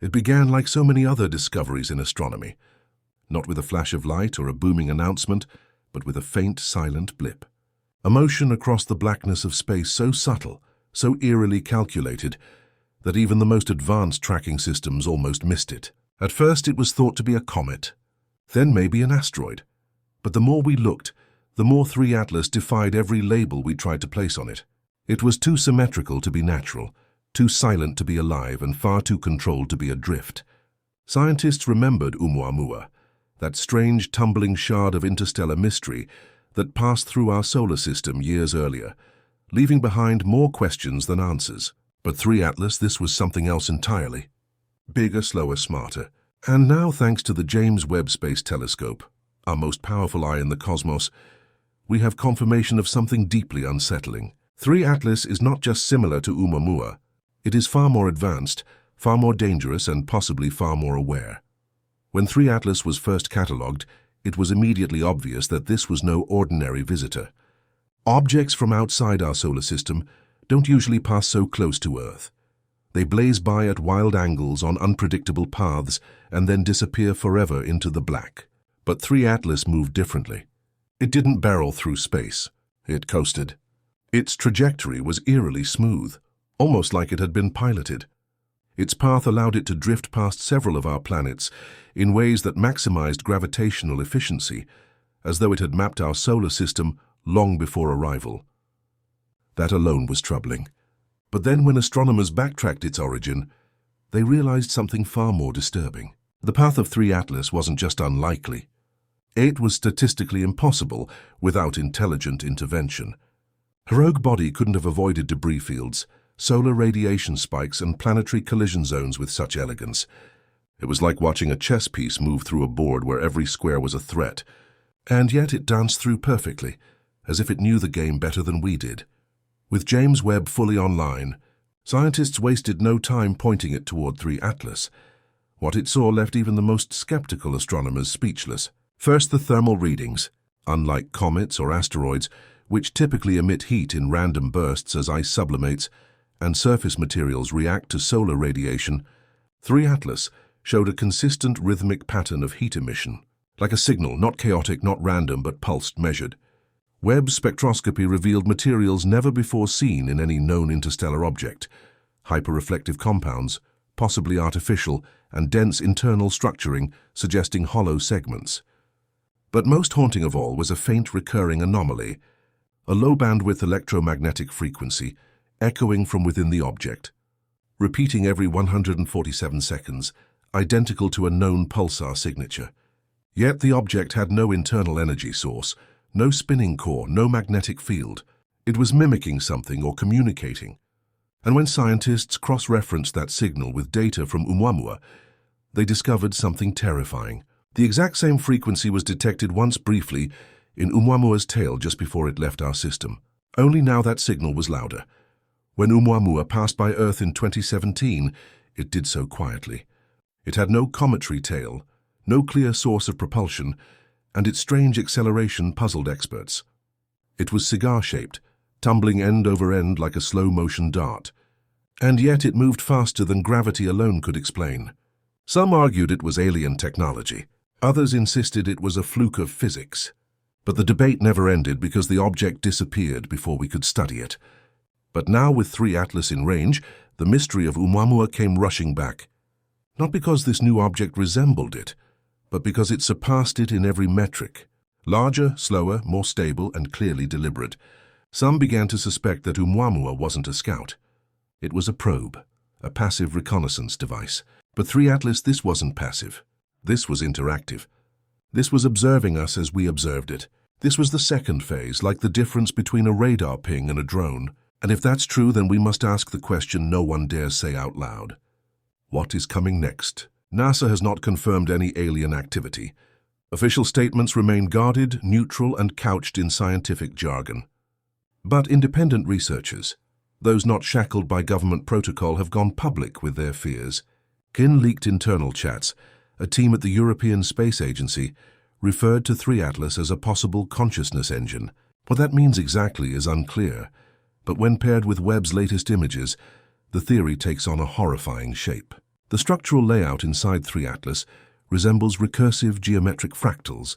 It began like so many other discoveries in astronomy, not with a flash of light or a booming announcement, but with a faint, silent blip. A motion across the blackness of space so subtle, so eerily calculated, that even the most advanced tracking systems almost missed it. At first it was thought to be a comet, then maybe an asteroid. But the more we looked, the more 3 Atlas defied every label we tried to place on it. It was too symmetrical to be natural, too silent to be alive, and far too controlled to be adrift. Scientists remembered Oumuamua, that strange tumbling shard of interstellar mystery that passed through our solar system years earlier, leaving behind more questions than answers. But 3 Atlas, this was something else entirely. Bigger, slower, smarter. And now, thanks to the James Webb Space Telescope, our most powerful eye in the cosmos, we have confirmation of something deeply unsettling. 3 Atlas is not just similar to Oumuamua. It is far more advanced, far more dangerous, and possibly far more aware. When 3 Atlas was first catalogued, it was immediately obvious that this was no ordinary visitor. Objects from outside our solar system don't usually pass so close to Earth. They blaze by at wild angles on unpredictable paths and then disappear forever into the black. But 3 Atlas moved differently. It didn't barrel through space. It coasted. Its trajectory was eerily smooth, almost like it had been piloted. Its path allowed it to drift past several of our planets in ways that maximized gravitational efficiency, as though it had mapped our solar system long before arrival. That alone was troubling. But then when astronomers backtracked its origin, they realized something far more disturbing. The path of 3 Atlas wasn't just unlikely. It was statistically impossible without intelligent intervention. Her rogue body couldn't have avoided debris fields, solar radiation spikes, and planetary collision zones with such elegance. It was like watching a chess piece move through a board where every square was a threat. And yet it danced through perfectly, as if it knew the game better than we did. With James Webb fully online, scientists wasted no time pointing it toward 3 Atlas. What it saw left even the most skeptical astronomers speechless. First, the thermal readings. Unlike comets or asteroids, which typically emit heat in random bursts as ice sublimates and surface materials react to solar radiation, 3 Atlas showed a consistent rhythmic pattern of heat emission, like a signal, not chaotic, not random, but pulsed, measured. Webb's spectroscopy revealed materials never before seen in any known interstellar object: hyperreflective compounds, possibly artificial, and dense internal structuring suggesting hollow segments. But most haunting of all was a faint recurring anomaly, a low-bandwidth electromagnetic frequency echoing from within the object, repeating every 147 seconds, identical to a known pulsar signature. Yet the object had no internal energy source, no spinning core, no magnetic field. It was mimicking something or communicating. And when scientists cross-referenced that signal with data from Oumuamua, they discovered something terrifying. The exact same frequency was detected once briefly in Oumuamua's tail just before it left our system. Only now that signal was louder. When Oumuamua passed by Earth in 2017, it did so quietly. It had no cometary tail, no clear source of propulsion, and its strange acceleration puzzled experts. It was cigar-shaped, tumbling end over end like a slow-motion dart. And yet it moved faster than gravity alone could explain. Some argued it was alien technology. Others insisted it was a fluke of physics. But the debate never ended because the object disappeared before we could study it. But now, with 3 Atlas in range, the mystery of Oumuamua came rushing back. Not because this new object resembled it, but because it surpassed it in every metric. Larger, slower, more stable, and clearly deliberate. Some began to suspect that Oumuamua wasn't a scout. It was a probe, a passive reconnaissance device. But 3 Atlas, this wasn't passive. This was interactive. This was observing us as we observed it. This was the second phase, like the difference between a radar ping and a drone. And if that's true, then we must ask the question no one dares say out loud. What is coming next? NASA has not confirmed any alien activity. Official statements remain guarded, neutral, and couched in scientific jargon. But independent researchers, those not shackled by government protocol, have gone public with their fears. In leaked internal chats, a team at the European Space Agency referred to 3 Atlas as a possible consciousness engine. What that means exactly is unclear, but when paired with Webb's latest images, the theory takes on a horrifying shape. The structural layout inside 3 Atlas resembles recursive geometric fractals,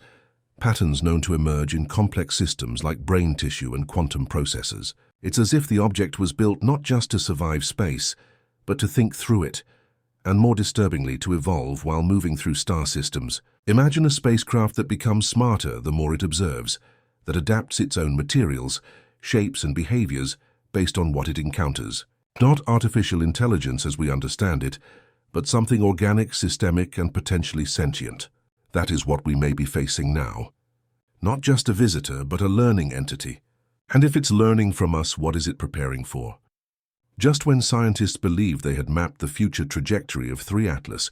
patterns known to emerge in complex systems like brain tissue and quantum processors. It's as if the object was built not just to survive space, but to think through it, and more disturbingly, to evolve while moving through star systems. Imagine a spacecraft that becomes smarter the more it observes, that adapts its own materials, shapes and behaviors based on what it encounters. Not artificial intelligence as we understand it, but something organic, systemic, and potentially sentient. That is what we may be facing now. Not just a visitor, but a learning entity. And if it's learning from us, what is it preparing for? Just when scientists believed they had mapped the future trajectory of 3 Atlas,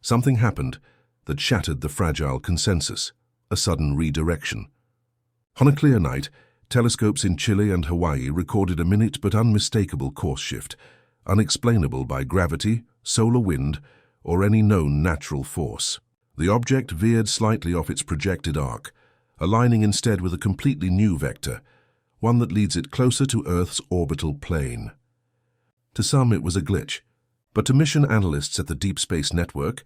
something happened that shattered the fragile consensus, a sudden redirection. On a clear night, telescopes in Chile and Hawaii recorded a minute but unmistakable course shift, unexplainable by gravity, solar wind, or any known natural force. The object veered slightly off its projected arc, aligning instead with a completely new vector, one that leads it closer to Earth's orbital plane. To some, it was a glitch, but to mission analysts at the Deep Space Network,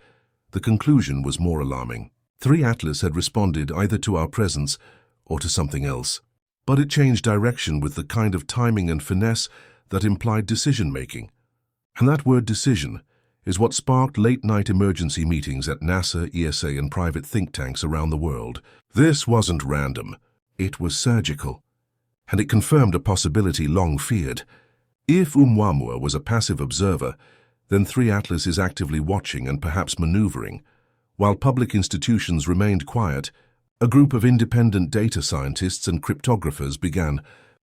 the conclusion was more alarming. 3 Atlas had responded either to our presence or to something else. But it changed direction with the kind of timing and finesse that implied decision-making. And that word decision is what sparked late-night emergency meetings at NASA, ESA, and private think tanks around the world. This wasn't random. It was surgical. And it confirmed a possibility long feared. If Oumuamua was a passive observer, then 3 Atlas is actively watching and perhaps maneuvering. While public institutions remained quiet, a group of independent data scientists and cryptographers began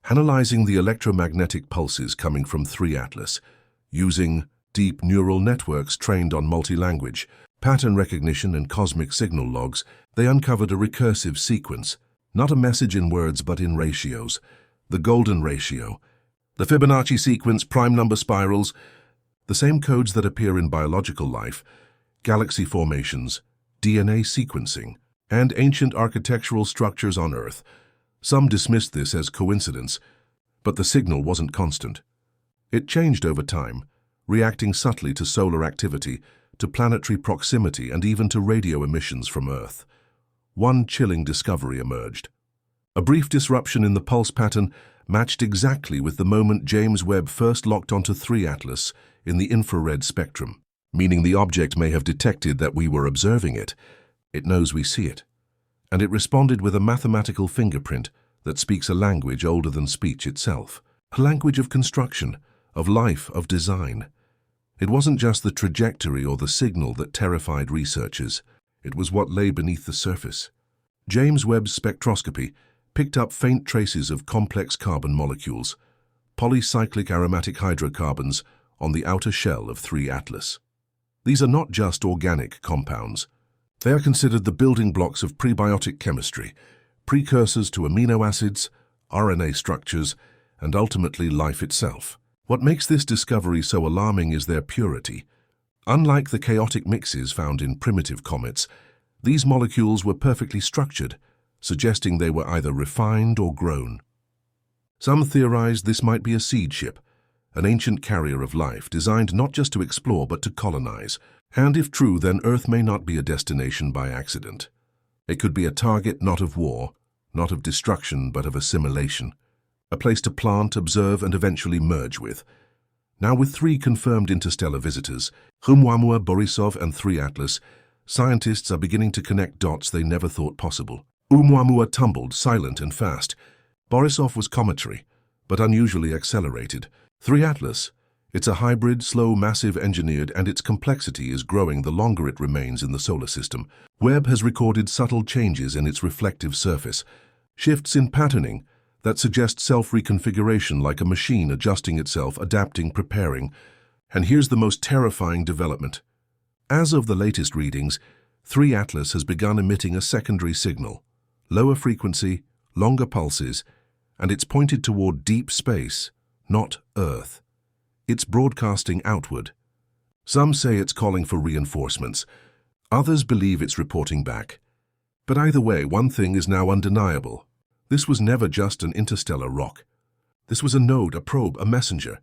analyzing the electromagnetic pulses coming from 3 Atlas. Using deep neural networks trained on multi-language, pattern recognition and cosmic signal logs, they uncovered a recursive sequence, not a message in words but in ratios. The golden ratio, the Fibonacci sequence, prime number spirals, the same codes that appear in biological life, galaxy formations, DNA sequencing, and ancient architectural structures on Earth. Some dismissed this as coincidence, but the signal wasn't constant. It changed over time, reacting subtly to solar activity, to planetary proximity, and even to radio emissions from Earth. One chilling discovery emerged. A brief disruption in the pulse pattern matched exactly with the moment James Webb first locked onto 3 Atlas in the infrared spectrum, meaning the object may have detected that we were observing it. It knows we see it. And it responded with a mathematical fingerprint that speaks a language older than speech itself. A language of construction, of life, of design. It wasn't just the trajectory or the signal that terrified researchers. It was what lay beneath the surface. James Webb's spectroscopy picked up faint traces of complex carbon molecules, polycyclic aromatic hydrocarbons on the outer shell of 3 Atlas. These are not just organic compounds. They are considered the building blocks of prebiotic chemistry, precursors to amino acids, RNA structures, and ultimately life itself. What makes this discovery so alarming is their purity. Unlike the chaotic mixes found in primitive comets, these molecules were perfectly structured, suggesting they were either refined or grown. Some theorized this might be a seed ship, an ancient carrier of life designed not just to explore but to colonize. And if true, then Earth may not be a destination by accident. It could be a target not of war, not of destruction, but of assimilation. A place to plant, observe, and eventually merge with. Now with 3 confirmed interstellar visitors, Oumuamua, Borisov, and 3 Atlas, scientists are beginning to connect dots they never thought possible. Oumuamua tumbled, silent and fast. Borisov was cometary, but unusually accelerated. 3 Atlas, it's a hybrid, slow, massive engineered, and its complexity is growing the longer it remains in the solar system. Webb has recorded subtle changes in its reflective surface, shifts in patterning that suggest self-reconfiguration like a machine adjusting itself, adapting, preparing. And here's the most terrifying development. As of the latest readings, 3 Atlas has begun emitting a secondary signal, lower frequency, longer pulses, and it's pointed toward deep space, not Earth. It's broadcasting outward. Some say it's calling for reinforcements. Others believe it's reporting back. But either way, one thing is now undeniable. This was never just an interstellar rock. This was a node, a probe, a messenger,